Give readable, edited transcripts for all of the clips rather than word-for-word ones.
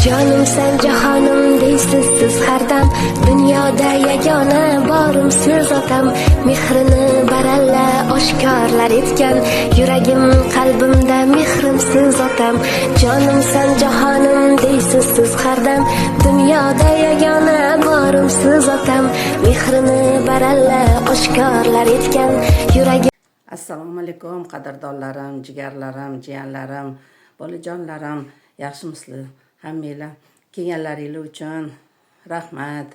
Canım sen cahanım deysiz siz her dam. Dünyada yagona borim siz otam. Mehrini baralla oshkorlar etgan. Yuragim qalbimda mehrim siz otam. Canım sen cahanım deysiz siz her dam. Dünyada yagona borim siz otam. Mehrini baralla oshkorlar etgan. Yuragim. Assalomu alaykum qadrdonlarim, jigarlarim, jiyanlarim, bolajonlarim, yaxshimisizlar? Hammanglar kelganlaringiz uchun rahmat.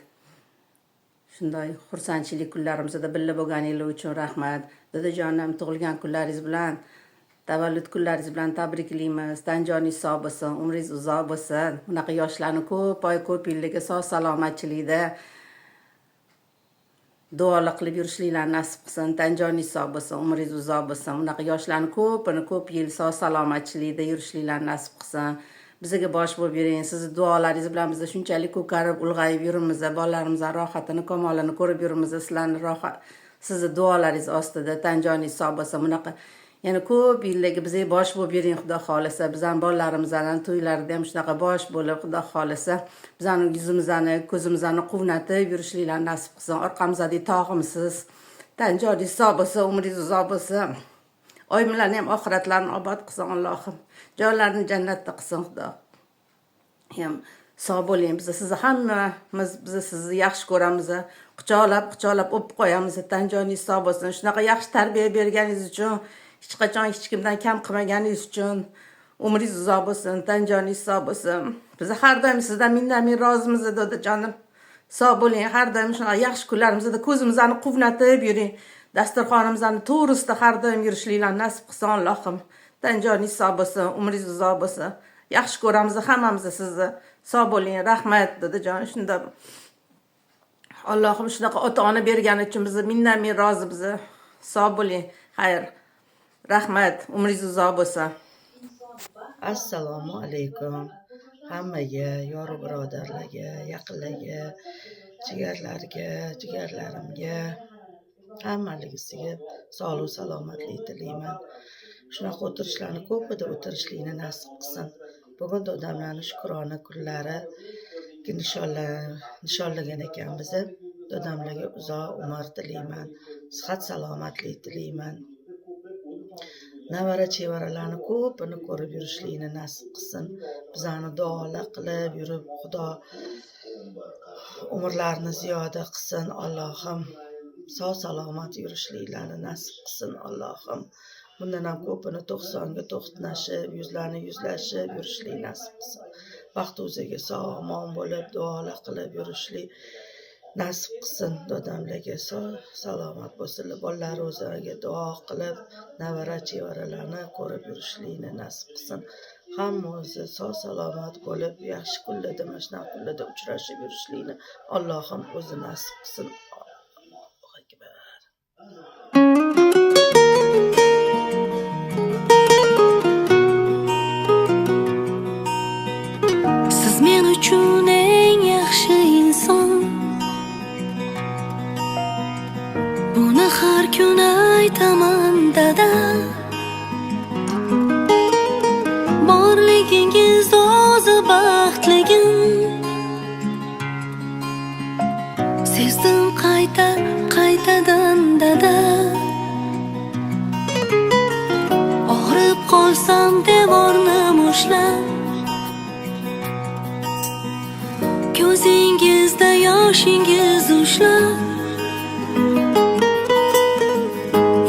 Shunday xursandchilik kunlarimizda birga bo'lganingiz uchun rahmat. Dadajonim tug'ilgan kunlaringiz bilan, tavallud kunlaringiz bilan tabriklaymiz. Tanjoningiz sog' bo'lsin, umringiz uzoq bo'lsin. Bunaqa yoshlarni ko'p oy, ko'p yillarga sog' salomatchilikda duolar qilib yurishinglarni nasib qilsin. Tanjoningiz sog' bo'lsin, umringiz uzoq bo'lsin. Bunaqa yoshlarni ko'p yil sog' salomatchilikda yurishinglarni nasib qilsin. Bizga bosh bo'lib yuring. Sizni duolaringiz bilan biz shunchalik ko'karib, ulg'ayib yurimiz, bolalarimizning rohatini, kamolini ko'rib yurimiz. Sizlarning rohat, sizni duolaringiz ostida Tanjoningiz sog' bo'lsin. Bunaqa yana ko'p yillarga bizga bosh bo'lib yuring, Xudo xolasa. Bizning bolalarimizning to'ylarida ham shunaqa bosh bo'lib, Xudo xolasa, bizning yuzimizni, ko'zimizni quvnatib yurishinglarni nasib qilsin. Orqamizda tog'imsiz. Tanjoningiz sog' bo'lsin, umringiz uzoq bo'lsin. Oyimlarni ham oxiratlarini obod qilsin Allohim. Joylarini jannatda qilsin Xudo. Ham sog' bo'ling. Biz sizni hammamiz sizni yaxshi ko'ramiz. Quchoqlab o'pib qo'yamiz. Tanjoningiz sog' bo'lsin. Shunaqa yaxshi tarbiya berganingiz uchun, hech qachon hech kimdan kam qilmaganingiz uchun umringiz uzoq bo'lsin. Tanjoningiz sog' bo'lsin. Biz har doim sizdan minnatdor rozimiz dadajonim. Sog' bo'ling. Har doim shunaqa yaxshi kunlarimizda ko'zimizni quvnatib yuring. Dasturxonimizni to'g'risida har doim yurishinglarni nasib qilsin Allohim. Tanjoningiz sog' bo'lsin, umringiz uzoq bo'lsin. Yaxshi ko'ramiz hammamiz sizni. Sog' bo'ling. Rahmat dadajon. Shunda Allohim shunaqa ota-ona bergani uchun biz minnatdor rozimiz. Sog' bo'ling. Xayr. Rahmat. Umringiz uzoq bo'lsin. Assalomu alaykum. Hammaga, yor birodarlarga, yaqinlarga, jigarlarimga, hammaligisiga sog'lik, salomatlik tilayman. Shunaqa o'tirishlarni ko'pida o'tirishlikni nasib qilsin. Bugun dadamlarning shukrona kunlari nishonlagan ekanmiz. Dadamlarga uzoq umr tilayman, sihat salomatlik tilayman. Navara chevaralarni ko'pini ko'rib yurishlikni nasib qilsin. Bizani duolar qilib yurib, Xudo umrlarini ziyoda qilsin Allohim. Sog' salomat yurishliklarini nasib qilsin Allohim. Bundan ham ko'pini 90 ga to'xtatashib, yuzlarni yuzlashib yurishlik nasib qilsin. Vaqt o'ziga sog' omon bo'lib duolar qilib yurishlik nasib qilsin. Dadamlarga sog' salomat bo'lsinlar. Bolalar o'ziga duo qilib, navara chevaralarni ko'rib yurishlikni nasib qilsin. Hamma o'zi sog' salomat bo'lib, yaxshi kunlarda, mana shunaqa kunlarda uchrashib yurishlikni Allohim o'zi nasib qilsin. Siz men uchun eng yaxshi inson. Buni har kun aytaman dada. Borligingiz o'zi baxtligim. Sezdim qaytadan dada. Og'rib qolsam devorni mushlab, ko'zingizda yoshingiz ushlab,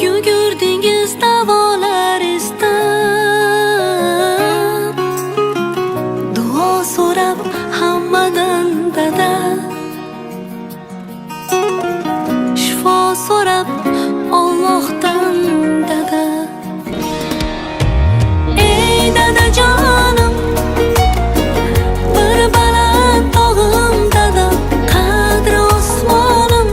yugurdingiz davolar istab, duo so'rab hammadan dada, shifo so'rab Allohdan dada. Ey dadajonim, bir baland tog'im dada, qadri osmonim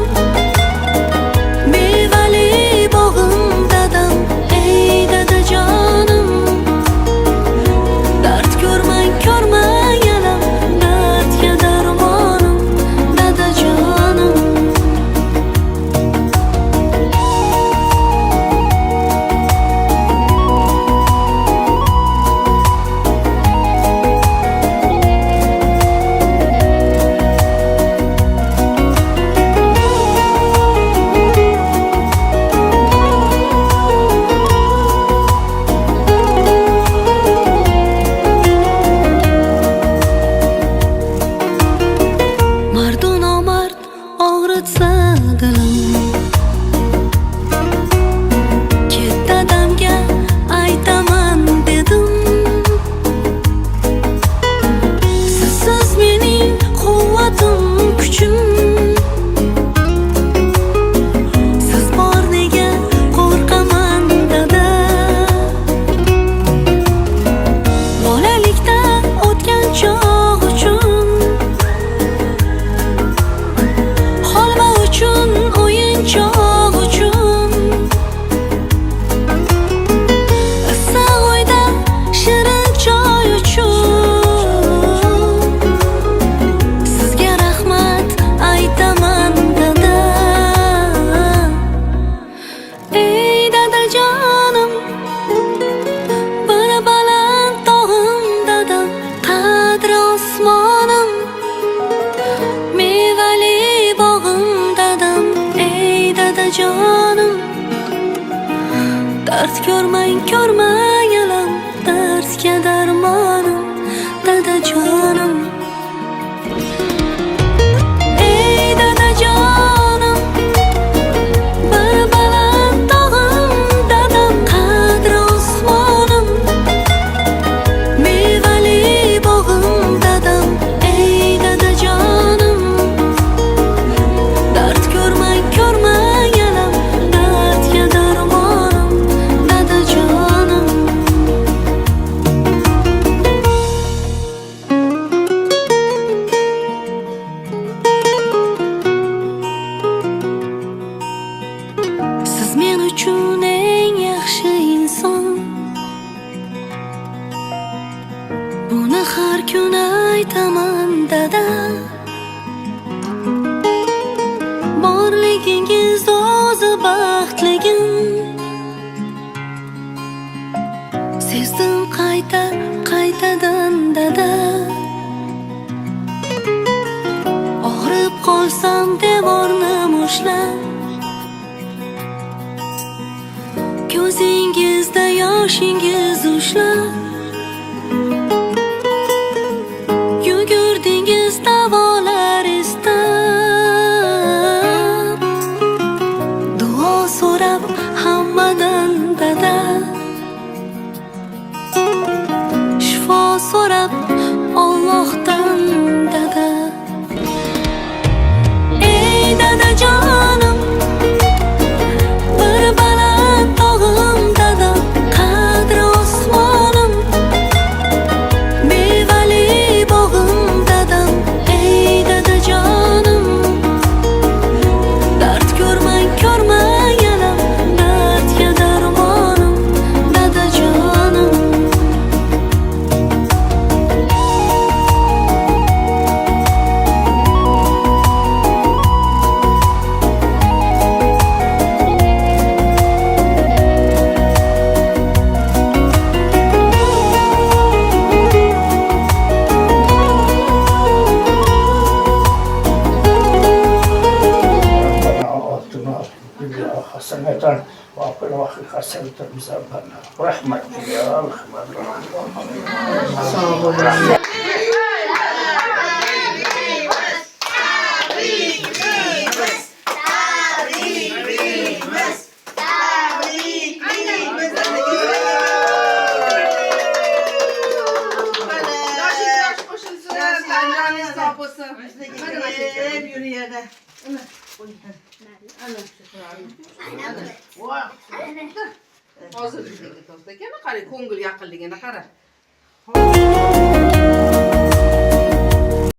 ko'rmang alam, dardga darmonim, dadajonim. Ey dadajonim, bir baland tog'im, dadam qadri osmonim, mevali bog'im, dadam. Ey dadajonim, dard ko'rmang alam, dardga darmonim, dadajonim. Siz men uchun eng yaxshi inson, buni har kun aytaman dada. Borligingiz o'zi baxtligim, sezdim qaytadan dada. Og'rib qolsam devorni mushlab, ko'zingizda yoshingiz ushlab, yugurdingiz davolar istab, duo so'rab hammadan dada, shifo so'rab Allohdan dada. Ey dadajonim, bir baland tog'im, dadam qadri osmonim, mevali bog'im, dadam. Ey dadajonim, dard ko'rmang alam, dardga darmonim, dadajonim. آتنا بالله حسنة وفي الآخرة حسنة وقنا رحمتك يا أرحم الراحمين. Hozir bizga to'xta, qara ko'ngil yaqinligini qara.